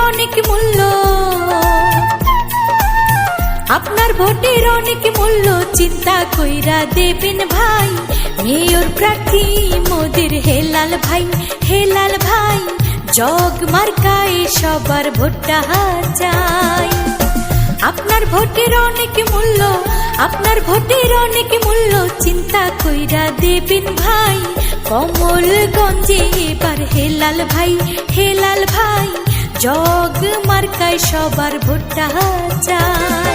অনেক মূল্য, আপনার ভোটের অনেক মূল্য, চিন্তা কইরা দেবেন ভাই। মেয়র প্রার্থী মোদের হেলাল ভাই, হেলাল ভাই। জগ মার্কায় সবার ভোটটা চাই। আপনার ভোটের অনেক মূল্য, আপনার ভোটের অনেক মূল্য, চিন্তা কইরা দেবেন ভাই। কমলগঞ্জে এবার হেলাল ভাই, হেলাল ভাই। জগ মার্কায় সবার ভোটটা চাই।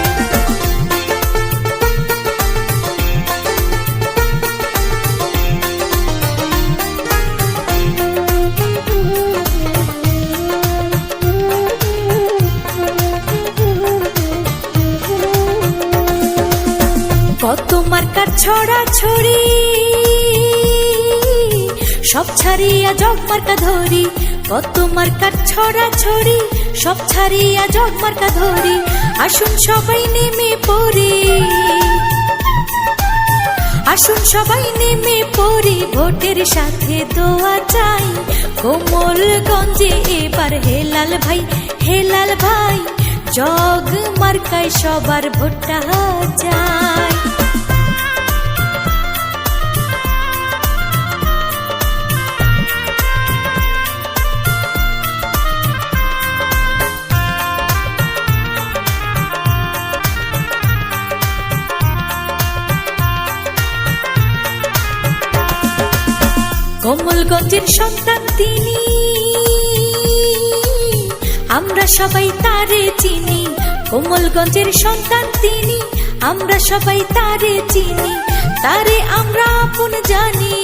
কত মার্কার ছড়া ছড়ি, সব ছাড়িয়া জগ মার্কা ধরি। কত মার্কার ছড়া ছড়ি, সব ছাড়িয়া জগ মার্কা ধরি। আসুন সবাই নেমে পড়ি, আসুন সবাই নেমে পড়ি, ভোটের সাথে দোয়া চাই। কোমলগঞ্জে এবার হেলাল ভাই, হেলাল ভাই। জগ মার্কায় সবার ভোটটা চাই। কমলগঞ্জের সন্তান তিনি, আমরা সবাই তারে চিনি। কোমলগঞ্জের সন্তান তিনি, আমরা সবাই তারে চিনি। তারে আমরা আপন জানি।